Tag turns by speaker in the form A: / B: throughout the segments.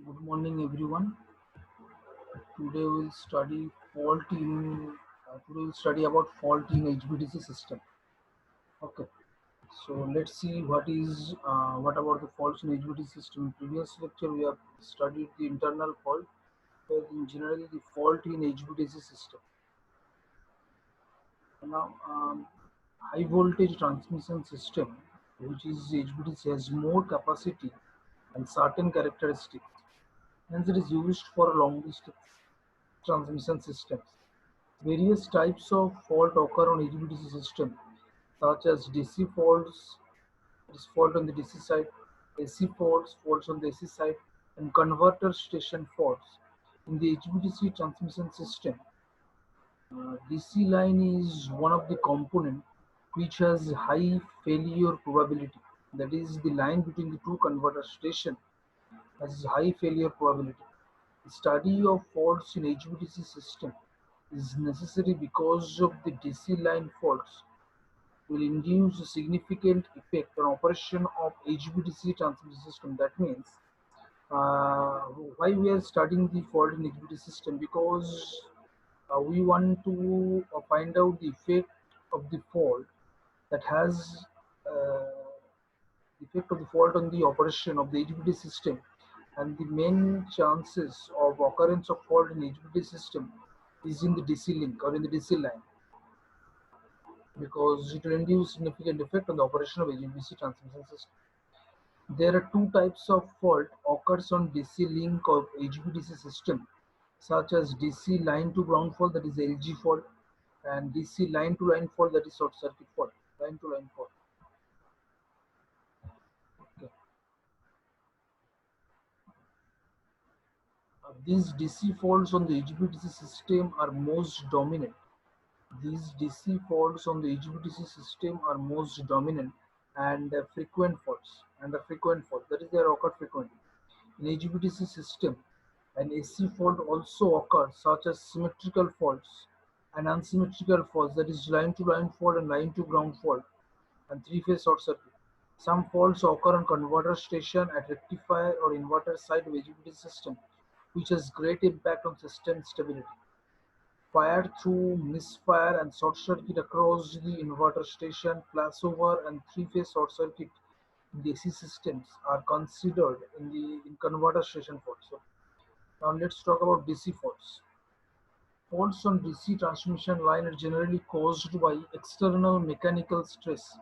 A: Good morning, everyone. Today we'll study fault in. Today we'll study about fault in HVDC system. Okay. So let's see what about the faults in HVDC system. In previous lecture, we have studied the internal fault, but in general the fault in HVDC system. Now, high voltage transmission system, which is HVDC, has more capacity and certain characteristics. Hence, it is used for long distance transmission systems. Various types of fault occur on HVDC system, such as DC faults, that is fault on the DC side, AC faults, faults on the AC side, and converter station faults. In the HVDC transmission system, DC line is one of the component which has high failure probability. That is, the line between the two converter station has high failure probability. The study of faults in HVDC system is necessary because of the DC line faults will induce a significant effect on operation of HVDC transmission system. That means uh, why we are studying the fault in HVDC system, because we want to find out the effect of the fault that has uh, effect of the fault on the operation of the HVDC system, and the main chances of occurrence of fault in HVDC system is in the DC link or in the DC line, because it will induce significant effect on the operation of HVDC transmission system. There are two types of fault occurs on DC link of HVDC system, such as DC line to ground fault, that is LG fault, and DC line to line fault, that is short circuit fault, line to line fault. Okay. These DC faults on the HVDC system are most dominant. These DC faults on the HVDC system are most dominant and frequent faults. And a frequent fault, that is, they occur frequently. In HVDC system, an AC fault also occurs, such as symmetrical faults and unsymmetrical faults, that is, line to line fault and line to ground fault, and three phase short circuit. Some faults occur on converter station, at rectifier or inverter side of HVDC system, which has great impact on system stability. Fire through, misfire, and short circuit across the inverter station, flashover, and three-phase short circuit in the AC systems are considered in converter station faults. So now let's talk about DC faults. Faults on DC transmission line are generally caused by external mechanical stress,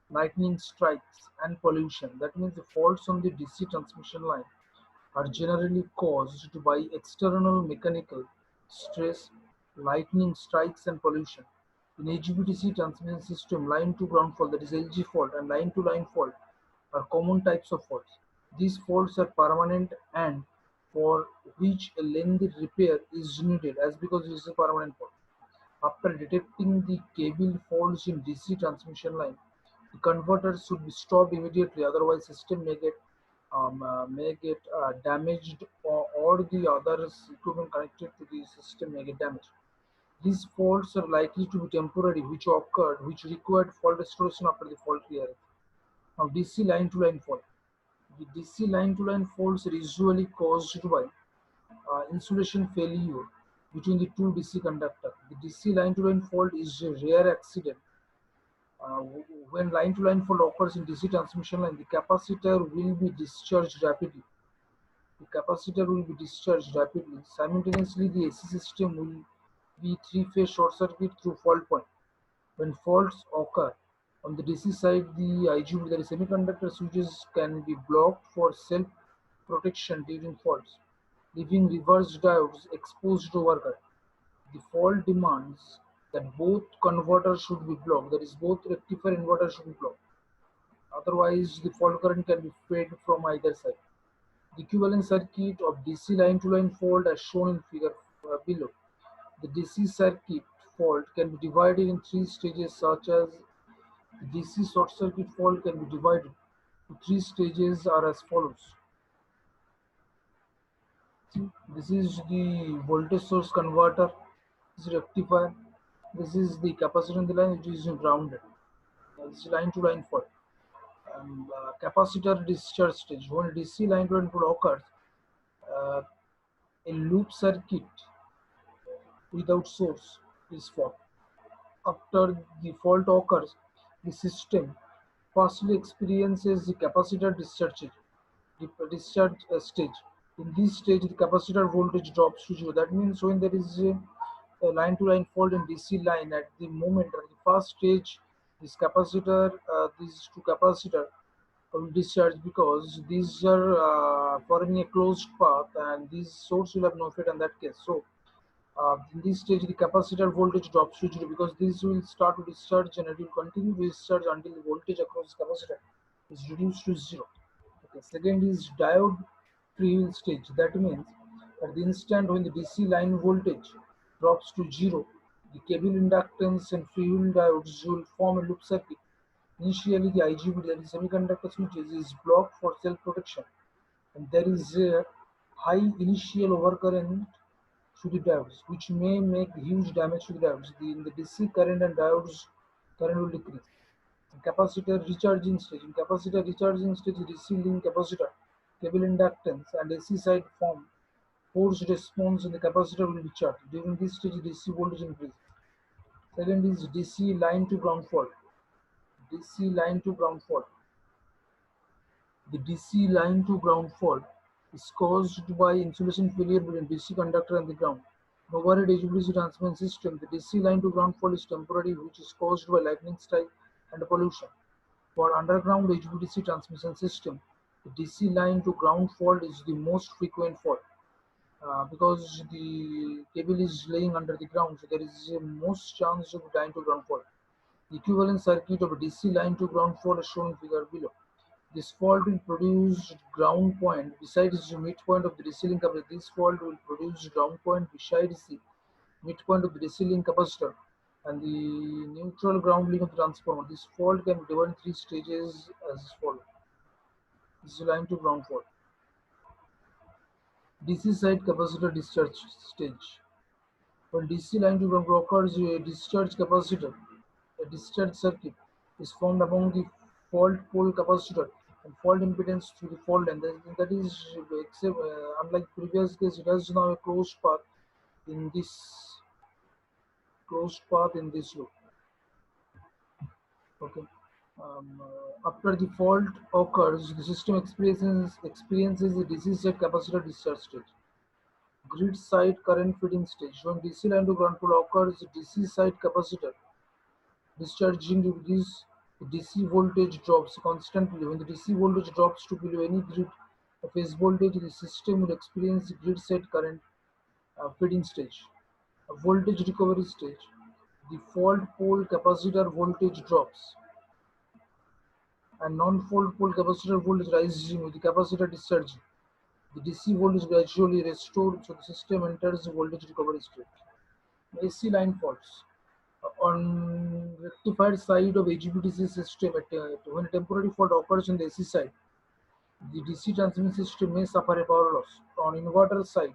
A: lightning strikes, and pollution. That means the faults on the DC transmission line are generally caused by external mechanical stress, lightning strikes, and pollution. In HVDC transmission system, line to ground fault, that is LG fault, and line to line fault are common types of faults. These faults are permanent and for which a lengthy repair is needed, as because it is a permanent fault. After detecting the cable faults in DC transmission line, the converter should be stopped immediately, otherwise system may get damaged, or the other equipment connected to the system may get damaged. These faults are likely to be temporary, which required fault restoration after the fault clearance. Now, DC line to line fault. The DC line to line faults are usually caused by insulation failure between the two DC conductors. The DC line to line fault is a rare accident. When line to line fault occurs in DC transmission line, the capacitor will be discharged rapidly. The capacitor will be discharged rapidly. Simultaneously, the AC system will be three-phase short circuit through fault point. When faults occur on the DC side, the IGBT, that is semiconductor switches, can be blocked for self-protection during faults, leaving reverse diodes exposed to overcurrent. The fault demands that both converters should be blocked, that is, both rectifier and inverter should be blocked. Otherwise, the fault current can be fed from either side. The equivalent circuit of DC line to line fault as shown in figure below. The DC circuit fault can be divided in three stages, such as the DC short circuit fault can be divided to three stages are as follows. See, this is the voltage source converter, this is rectifier, this is the capacitor in the line which is grounded. This is line to line fault. Capacitor discharge stage. When DC line to line fault occurs, Uh, a loop circuit without source is formed. After the fault occurs, the system firstly experiences the capacitor discharge stage. In this stage, the capacitor voltage drops to zero. That means when there is a line-to-line fault in DC line at the moment, at the first stage, these two capacitor will discharge because these are forming a closed path, and this source will have no effect in that case. So in this stage, the capacitor voltage drops to zero because this will start to discharge and it will continue to discharge until the voltage across the capacitor is reduced to zero. Okay. Second is diode freewheel stage. That means at the instant when the DC line voltage drops to zero, the cable inductance and freewheel diodes will form a loop circuit. Initially, the IGBT, that is semiconductor switches, is blocked for self-protection, and there is a high initial overcurrent to the diodes, which may make huge damage to the diodes. In the DC current and diodes current will decrease. In capacitor recharging stage. In capacitor recharging stage, DC link capacitor, cable inductance, and AC side form forced response in the capacitor will be charged. During this stage, DC voltage increases. Second is DC line to ground fault. DC line to ground fault. The DC line to ground fault is caused by insulation failure between DC conductor and the ground. In overhead HVDC transmission system, the DC line to ground fault is temporary, which is caused by lightning strike and pollution. For underground HVDC transmission system, the DC line to ground fault is the most frequent fault because the cable is laying under the ground, so there is a most chance of line to ground fault. The equivalent circuit of a DC line to ground fault is shown in figure below. This fault will produce ground point besides the midpoint of the DC link capacitor. This fault will produce ground point besides the midpoint of the DC link capacitor and the neutral ground link of the transformer. This fault can be divided in three stages as follows. This is line to ground fault. DC side capacitor discharge stage. When DC line to ground occurs, a discharge capacitor, a discharge circuit, is formed among the fault pole capacitor and fault impedance through the fault line. That is, except, unlike previous case, it has now a in this closed path in this loop. Okay. After the fault occurs, the system experiences the DC side capacitor discharge stage. Grid side current feeding stage. When DC line to ground fault occurs, the DC side capacitor discharging this DC voltage drops constantly. When the DC voltage drops to below any grid phase voltage, the system will experience the grid side current feeding stage. A voltage recovery stage. The fault pole capacitor voltage drops and non-fault pole capacitor voltage rises with the capacitor discharging. The DC voltage gradually restored, so the system enters the voltage recovery state. AC line faults. On rectified side of HVDC system, when a temporary fault occurs on the AC side, the DC transmission system may suffer a power loss. On inverter side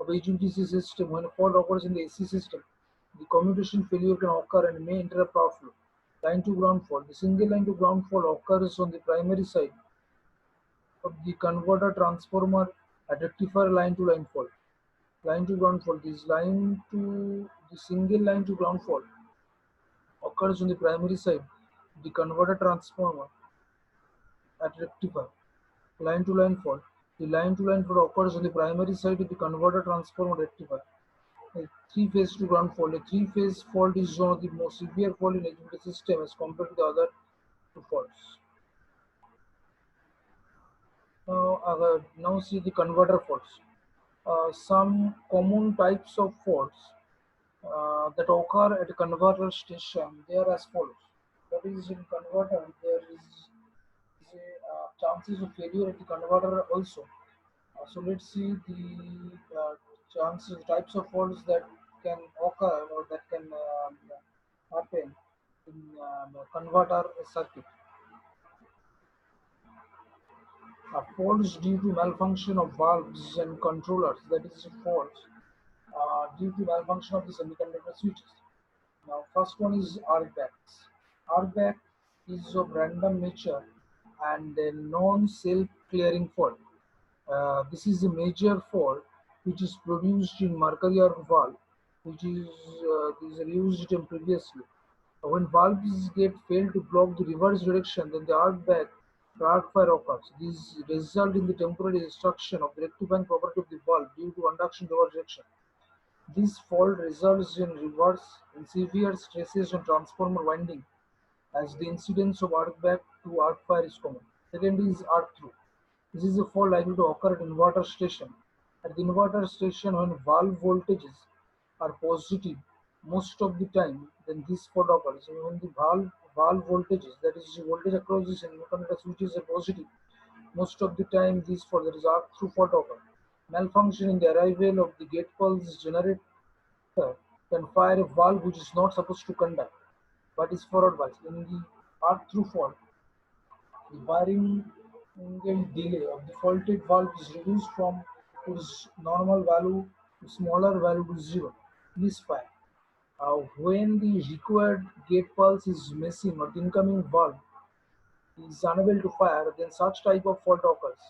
A: of HVDC system, when a fault occurs in the AC system, the commutation failure can occur and may interrupt power flow. Line to ground fault. The single line to ground fault occurs on the primary side of the converter transformer at rectifier line to line fault. Line to ground fault. This line to the single line to ground fault occurs on the primary side of the converter transformer at rectifier. Line to line fault. The line to line fault occurs on the primary side of the converter transformer rectifier. A three-phase to ground fault. A three-phase fault is one of the most severe fault in HVDC system as compared to the other two faults. Now see the converter faults. Some common types of faults that occur at a converter station, they are as follows. That is, in converter there is chances of failure at the converter also. So let's see the chances, types of faults that can occur or that can happen in converter circuit. Faults due to malfunction of valves and controllers, that is faults due to malfunction of the semiconductor switches. Now, first one is arc backs. Arc back is of random nature and a non-self-clearing fault. This is a major fault which is produced in Mercury arc valve, which is used in previously. When valves get failed to block the reverse direction, then the arc back or arc fire occurs. These result in the temporary destruction of the rectifying property of the valve due to induction reverse direction. This fault results in reverse in severe stresses on transformer winding as the incidence of arc back to arc fire is common. Second is arc through. This is a fault likely to occur at inverter station. At the inverter station, when valve voltages are positive most of the time, then this fault occurs. And when the valve voltages, that is the voltage across the semiconductor switches are positive, most of the time these fault, that is arc through fault occur. Malfunction in the arrival of the gate pulse generator can fire a valve which is not supposed to conduct, but is forward biased. In the arc through fault, the firing delay of the faulted valve is reduced from its normal value to smaller value to zero. Misfire. When the required gate pulse is missing or the incoming valve is unable to fire, then such type of fault occurs.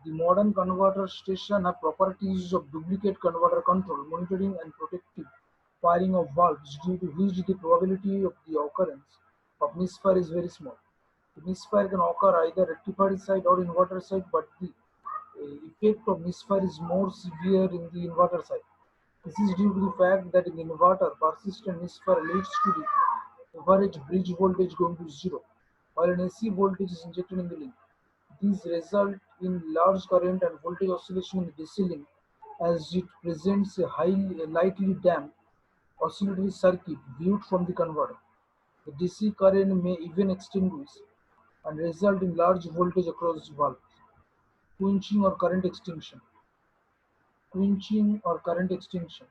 A: The modern converter station have properties of duplicate converter control, monitoring and protective firing of valves due to which the probability of the occurrence of misfire is very small. The misfire can occur either rectifier side or inverter side, but the effect of misfire is more severe in the inverter side. This is due to the fact that in the inverter, persistent misfire leads to the average bridge voltage going to zero, while an AC voltage is injected in the link. These result in large current and voltage oscillation in the DC link as it presents a lightly damped oscillatory circuit viewed from the converter. The DC current may even extinguish and result in large voltage across valves. Quenching or current extinction. Quenching or current extinction.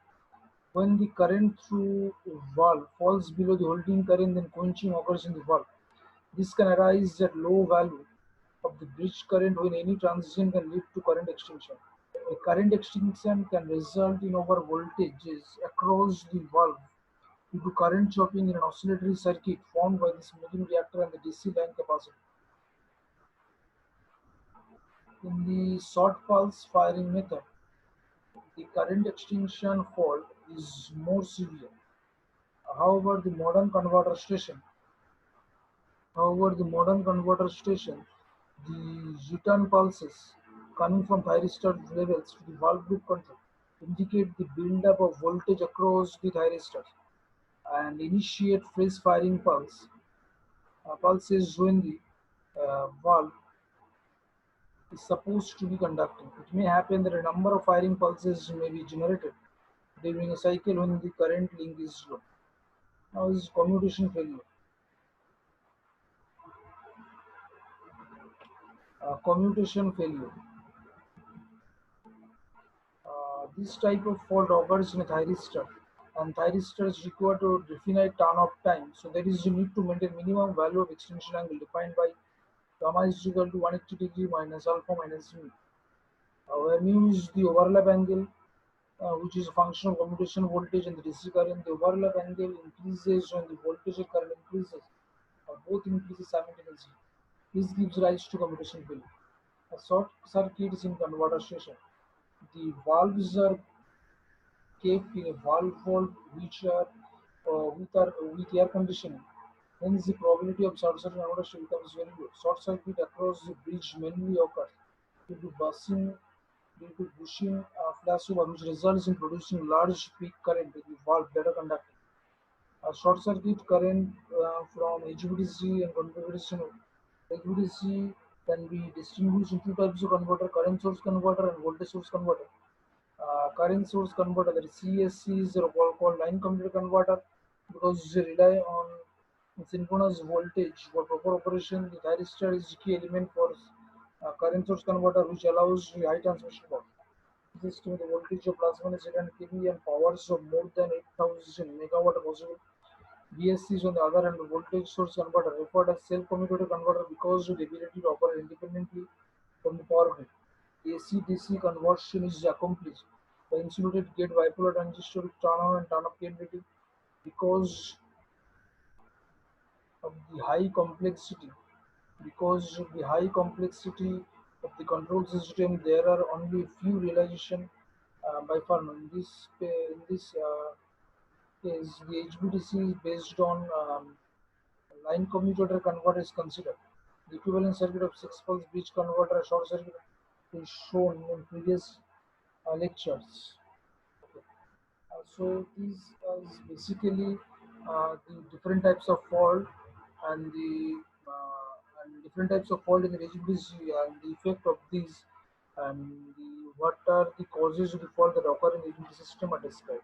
A: When the current through valve falls below the holding current, then quenching occurs in the valve. This can arise at low value of the bridge current when any transition can lead to current extinction. The current extinction can result in over voltages across the valve due to current chopping in an oscillatory circuit formed by the smoothing reactor and the DC line capacitor. In the short pulse firing method, the current extinction fault is more severe. However, the modern converter station, the return pulses coming from thyristor levels to the valve loop control indicate the build-up of voltage across the thyristors and initiate fresh firing pulses when the valve is supposed to be conducting. It may happen that a number of firing pulses may be generated during a cycle when the current link is low. Now is commutation failure. Commutation failure. This type of fault occurs in a thyristor, and thyristors require to definite turn-off time. So there is a need to maintain minimum value of extinction angle defined by gamma is equal to 180 degree minus alpha minus mu. Where mu is the overlap angle, which is a function of commutation voltage and the DC current. The overlap angle increases when the voltage and current increases, or both increases simultaneously. This gives rise to commutation failure. A short circuit is in converter station. The valves are kept in a valve vault with air conditioning. Hence, the probability of short circuit converter becomes very low. Short circuit across the bridge mainly occurs due to bushing flashover, which results in producing large peak current in the valve that are conducting. A short circuit current from HVDC and configuration. HVDC can be distinguished in two types of converter: current source converter and voltage source converter. Current source converter, that is CSC, is called line commuter converter because they rely on synchronous voltage for proper operation. The thyristor is the key element for current source converter, which allows the high transmission power. This system, the voltage of plus minus 800 kV and powers of more than 8,000 megawatt are possible. VSCs, on the other hand, voltage source converter, referred as self-commutative converter because of the ability to operate independently from the power grid. AC-DC conversion is accomplished by insulated gate bipolar transistor with turn-on and turn-off capability because of the high complexity. Because of the high complexity of the control system, there are only few realization by far. In this case, the HBTC is based on line commutator converter is considered. The equivalent circuit of 6 pulse bridge converter short circuit is shown in previous lectures. Okay. So these is basically the different types of fault and the different types of fault in the HBC and the effect of these and what are the causes of the fault that occur in the HBC system are described.